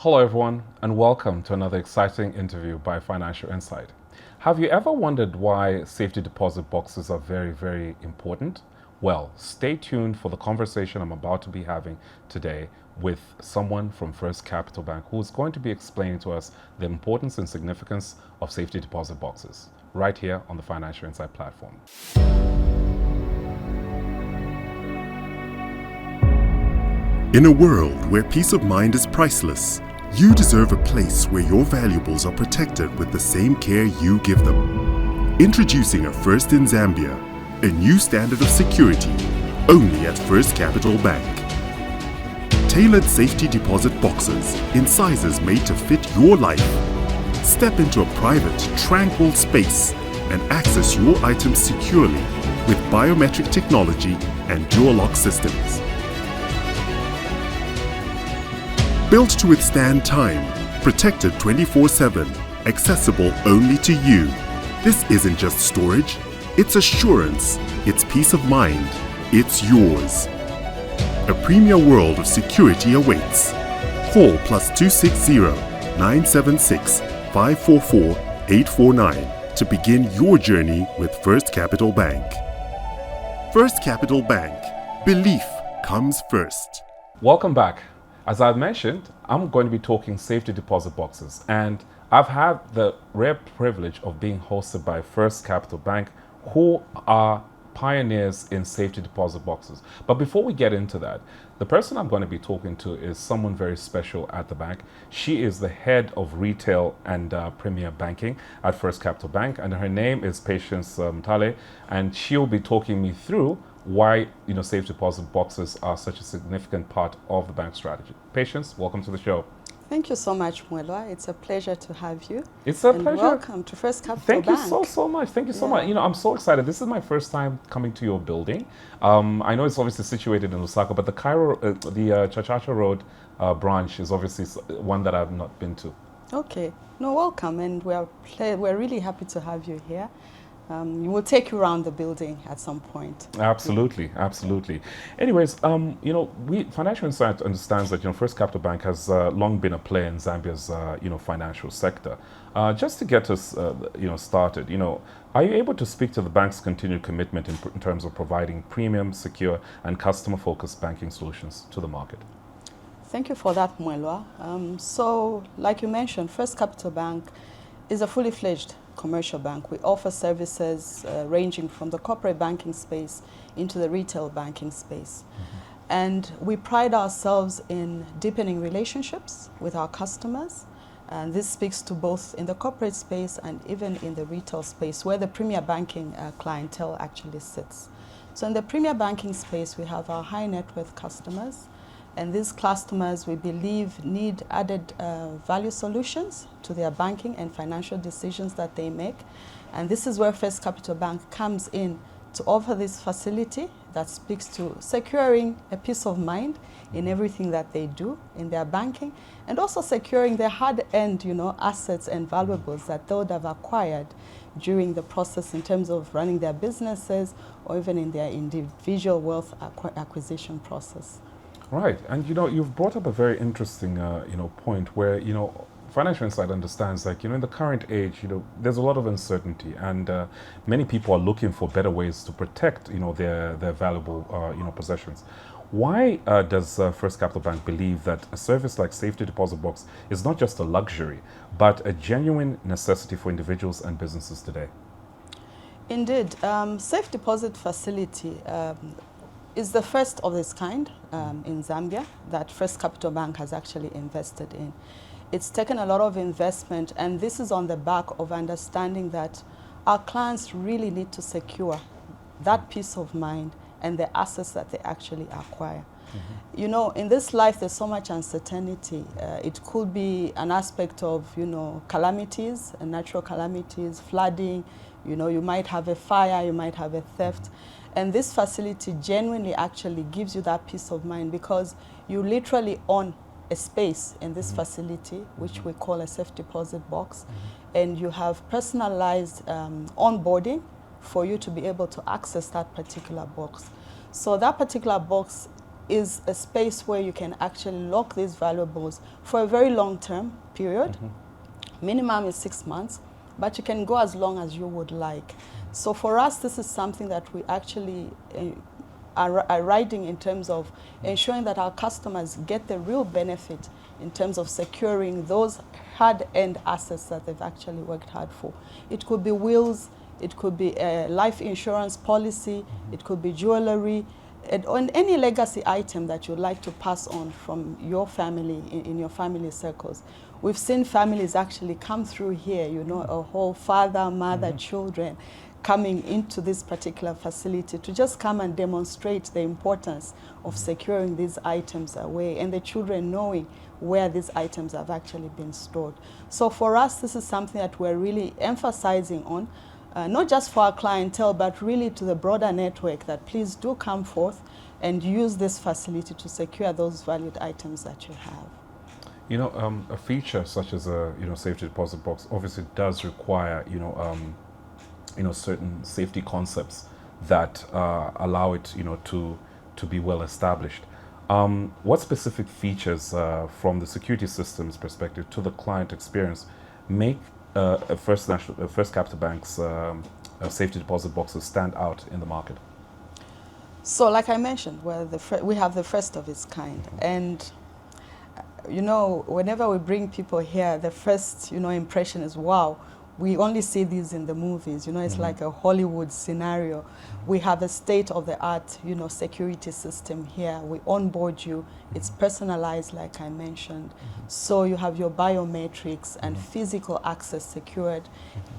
Hello everyone and welcome to another exciting interview by Financial Insight. Have you ever wondered why safety deposit boxes are very important? Well, stay tuned for the conversation I'm about to be having today with someone from First Capital Bank who is going to be explaining to us the importance and significance of safety deposit boxes right here on the Financial Insight platform. In a world where peace of mind is priceless, you deserve a place where your valuables are protected with the same care you give them. Introducing a First in Zambia, a new standard of security, only at First Capital Bank. Tailored safety deposit boxes in sizes made to fit your life. Step into a private, tranquil space and access your items securely with biometric technology and dual lock systems. Built to withstand time, protected 24/7, accessible only to you. This isn't just storage, it's assurance, it's peace of mind, it's yours. A premier world of security awaits. Call +260 976 544 849 to begin your journey with First Capital Bank. First Capital Bank. Belief comes first. Welcome back. As I've mentioned, I'm going to be talking safety deposit boxes, and I've had the rare privilege of being hosted by First Capital Bank, who are pioneers in safety deposit boxes. But before we get into that, the person I'm going to be talking to is someone very special at the bank. She is the head of retail and premier banking at First Capital Bank, and her name is Patience Mutale, and she'll be talking me through why safe deposit boxes are such a significant part of the bank strategy. Patience, welcome to the show. Thank you so much, Mwelwa. It's a pleasure to have you. It's a pleasure. Welcome to First Capital Thank Bank. you so much. Thank you so much. I'm so excited. This is my first time coming to your building. I know it's obviously situated in Lusaka, but the Chachacha Road branch is obviously one that I've not been to. Okay. No, welcome, and we're really happy to have you here. We'll take you around the building at some point. Absolutely. Anyways, Financial Insight understands that First Capital Bank has long been a player in Zambia's financial sector. Just to get us started, are you able to speak to the bank's continued commitment in terms of providing premium, secure, and customer-focused banking solutions to the market? Thank you for that, Mwelwa. So, like you mentioned, First Capital Bank is a fully fledged commercial bank. We offer services ranging from the corporate banking space into the retail banking space. And we pride ourselves in deepening relationships with our customers. And this speaks to both in the corporate space and even in the retail space, where the premier banking clientele actually sits. So in the premier banking space, we have our high net worth customers. And these customers, we believe, need added value solutions to their banking and financial decisions that they make. And this is where First Capital Bank comes in to offer this facility that speaks to securing a peace of mind in everything that they do in their banking, and also securing their hard-earned, assets and valuables that they would have acquired during the process in terms of running their businesses or even in their individual wealth acquisition process. Right, and you've brought up a very interesting point where Financial Insight understands that in the current age there's a lot of uncertainty, and many people are looking for better ways to protect their valuable possessions. Why does First Capital Bank believe that a service like safety deposit box is not just a luxury but a genuine necessity for individuals and businesses today? Indeed, safe deposit facility is the first of its kind in Zambia that First Capital Bank has actually invested in. It's taken a lot of investment, and this is on the back of understanding that our clients really need to secure that peace of mind and the assets that they actually acquire. In this life, there's so much uncertainty. It could be an aspect of, calamities, natural calamities, flooding. You might have a fire, you might have a theft. And this facility genuinely actually gives you that peace of mind because you literally own a space in this facility, which we call a safe deposit box. And you have personalized onboarding for you to be able to access that particular box. So that particular box is a space where you can actually lock these valuables for a very long term period. Minimum is 6 months, but you can go as long as you would like. So for us, this is something that we actually are riding in terms of ensuring that our customers get the real benefit in terms of securing those hard-earned assets that they've actually worked hard for. It could be wills, it could be a life insurance policy, it could be jewellery, and any legacy item that you'd like to pass on from your family, in your family circles. We've seen families actually come through here, you know, a whole father, mother, children, coming into this particular facility to just come and demonstrate the importance of securing these items away, and the children knowing where these items have actually been stored. So for us, this is something that we're really emphasizing on, not just for our clientele, but really to the broader network, that please do come forth and use this facility to secure those valued items that you have. You know, a feature such as a safety deposit box obviously does require certain safety concepts that allow it to be well established. What specific features from the security systems perspective to the client experience make First Capital Bank's safety deposit boxes stand out in the market? So like I mentioned, we have the first of its kind, and whenever we bring people here, the first impression is, wow, we only see these in the movies, it's like a Hollywood scenario. We have a state-of-the-art, security system here. We onboard you. It's personalized, like I mentioned. So you have your biometrics and physical access secured.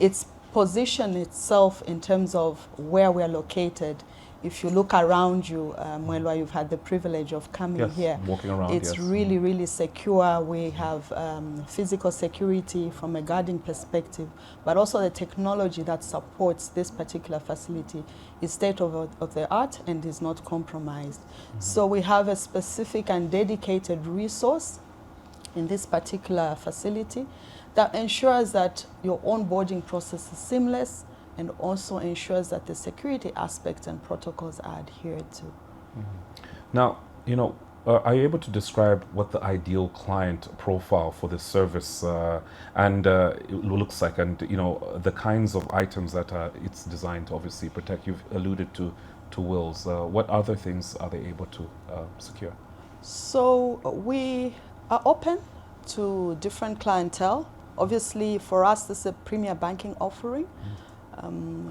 Its position itself in terms of where we're located. If you look around you, Mwelwa, you've had the privilege of coming here. Walking around, it's really, really secure. We have physical security from a guarding perspective, but also the technology that supports this particular facility is state-of-the-art and is not compromised. So we have a specific and dedicated resource in this particular facility that ensures that your onboarding process is seamless, and also ensures that the security aspects and protocols are adhered to. Now, are you able to describe what the ideal client profile for this service and it looks like, and the kinds of items that it's designed to obviously protect? You've alluded to wills. What other things are they able to secure? So we are open to different clientele. Obviously, for us, this is a premier banking offering.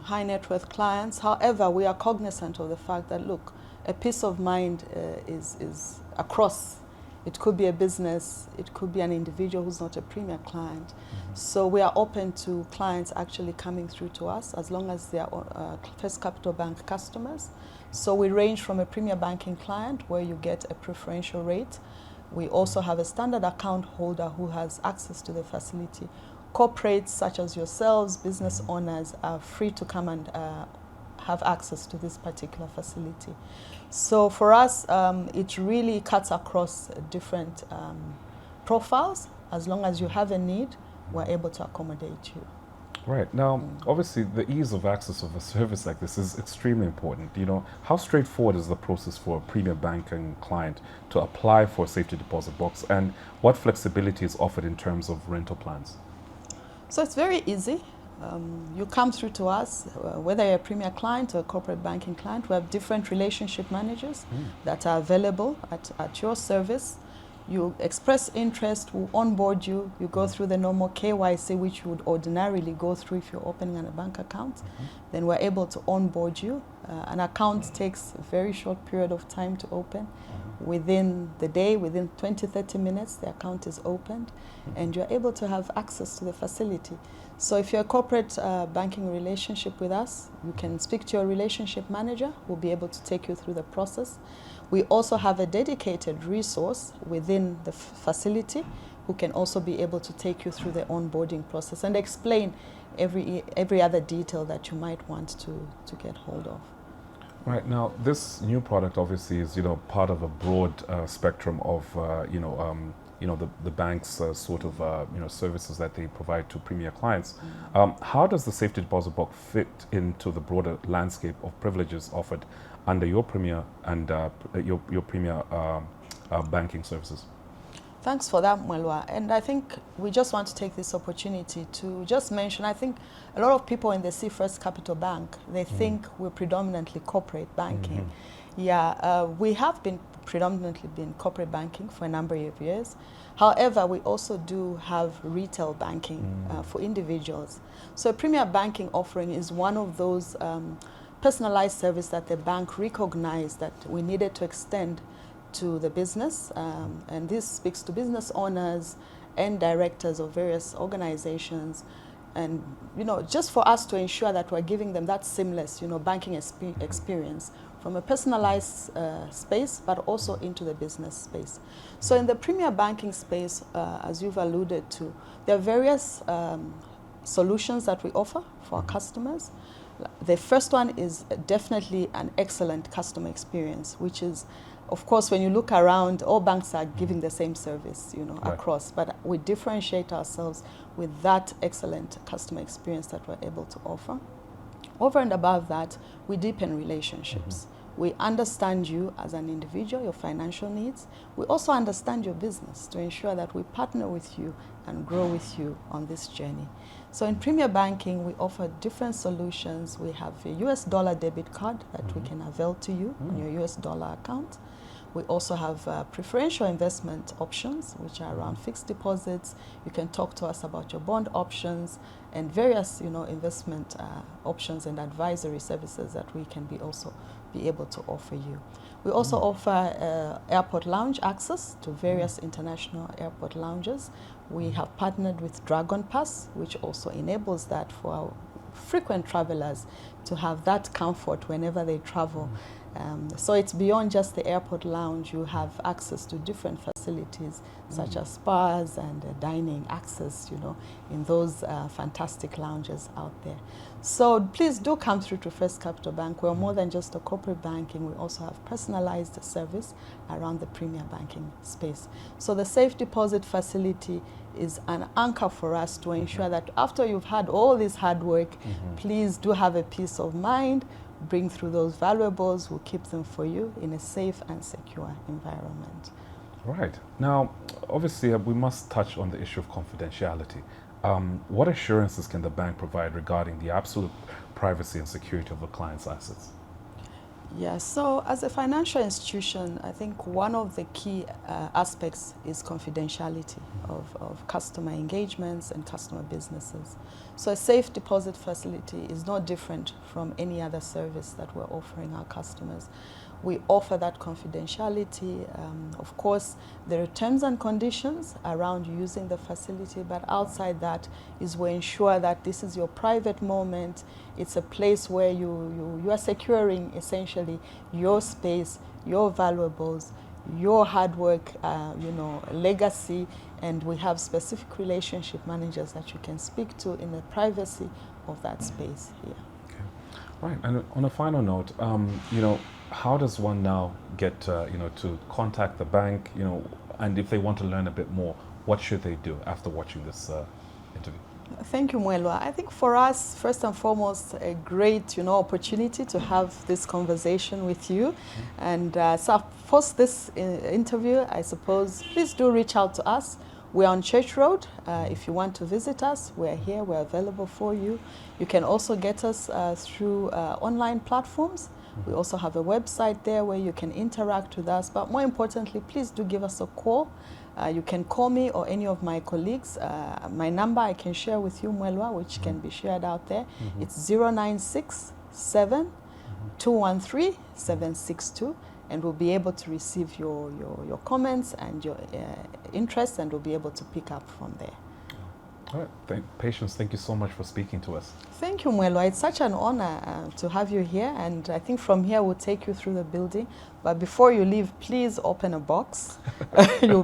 High net worth clients. However, we are cognizant of the fact that, look, a peace of mind is across. It could be a business, it could be an individual who's not a premier client. So we are open to clients actually coming through to us as long as they are First Capital Bank customers. So we range from a premier banking client where you get a preferential rate. We also have a standard account holder who has access to the facility. Corporates such as yourselves, business owners, are free to come and have access to this particular facility. So for us, it really cuts across different profiles. As long as you have a need, we're able to accommodate you. Right. Now, obviously, the ease of access of a service like this is extremely important. How straightforward is the process for a premier banking client to apply for a safety deposit box, and what flexibility is offered in terms of rental plans? So it's very easy. You come through to us, whether you're a premier client or a corporate banking client. We have different relationship managers that are available at your service. You express interest, we'll onboard you. You go through the normal KYC, which you would ordinarily go through if you're opening a bank account. Then we're able to onboard you. An account takes a very short period of time to open. Within the day, within 20-30 minutes, the account is opened, and you're able to have access to the facility. So if you're a corporate banking relationship with us, you can speak to your relationship manager, who will be able to take you through the process. We also have a dedicated resource within the facility who can also be able to take you through the onboarding process and explain every other detail that you might want to get hold of. Right. Now, this new product obviously is, part of a broad spectrum of, the bank's sort of services that they provide to premier clients. How does the safety deposit box fit into the broader landscape of privileges offered under your premier and your premier banking services? Thanks for that, Mwelwa. And I think we just want to take this opportunity to just mention, I think a lot of people when they see First Capital Bank, they think we're predominantly corporate banking. Yeah, we have been predominantly been corporate banking for a number of years. However, we also do have retail banking for individuals. So a premier banking offering is one of those personalized service that the bank recognized that we needed to extend to the business, and this speaks to business owners and directors of various organizations, and just for us to ensure that we're giving them that seamless banking experience from a personalized space, but also into the business space. So in the premier banking space, as you've alluded to, there are various solutions that we offer for our customers. The first one is definitely an excellent customer experience, which is, of course, when you look around, all banks are giving the same service, across, but we differentiate ourselves with that excellent customer experience that we're able to offer. Over and above that, we deepen relationships. We understand you as an individual, your financial needs. We also understand your business to ensure that we partner with you and grow with you on this journey. So in premier banking, we offer different solutions. We have a US dollar debit card that we can avail to you on your US dollar account. We also have preferential investment options, which are around fixed deposits. You can talk to us about your bond options and various, investment options and advisory services that we can also be able to offer you. We also offer airport lounge access to various international airport lounges. We have partnered with Dragon Pass, which also enables that for our frequent travelers to have that comfort whenever they travel. So it's beyond just the airport lounge. You have access to different facilities such as spas and dining access, in those fantastic lounges out there. So please do come through to First Capital Bank. We're more than just a corporate banking. We also have personalized service around the premier banking space. So the safe deposit facility is an anchor for us to ensure that after you've had all this hard work, please do have a peace of mind, bring through those valuables, we'll keep them for you in a safe and secure environment. Right. Now, obviously, we must touch on the issue of confidentiality. What assurances can the bank provide regarding the absolute privacy and security of the client's assets? Yeah, so as a financial institution, I think one of the key aspects is confidentiality of customer engagements and customer businesses. So a safe deposit facility is no different from any other service that we're offering our customers. We offer that confidentiality. Of course, there are terms and conditions around using the facility, but outside that is we ensure that this is your private moment. It's a place where you are securing essentially your space, your valuables, your hard work, legacy, and we have specific relationship managers that you can speak to in the privacy of that space here. Okay. Right, and on a final note, how does one now get, to contact the bank, and if they want to learn a bit more, what should they do after watching this interview? Thank you, Mwelwa. I think for us, first and foremost, a great, opportunity to have this conversation with you. And so post this interview, I suppose, please do reach out to us. We're on Church Road. If you want to visit us, we're here. We're available for you. You can also get us through online platforms. We also have a website there where you can interact with us. But more importantly, please do give us a call. You can call me or any of my colleagues. My number I can share with you, Mwelwa, which can be shared out there. It's 0967 213 762. And we'll be able to receive your comments and your interests, and we'll be able to pick up from there. All right, Patience, thank you so much for speaking to us. Thank you, Mwelwa. It's such an honor to have you here, and I think from here we'll take you through the building. But before you leave, please open a box. You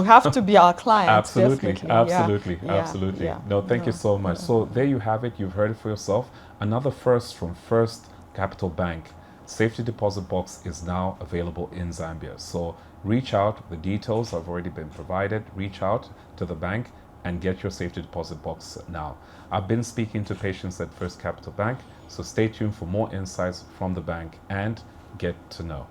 have to be our client. Absolutely, definitely. absolutely, Yeah. absolutely. Yeah. No, thank you so much. So there you have it. You've heard it for yourself. Another first from First Capital Bank. Safety deposit box is now available in Zambia. So reach out. The details have already been provided. Reach out to the bank and get your safety deposit box now. I've been speaking to Patience at First Capital Bank, so stay tuned for more insights from the bank and get to know.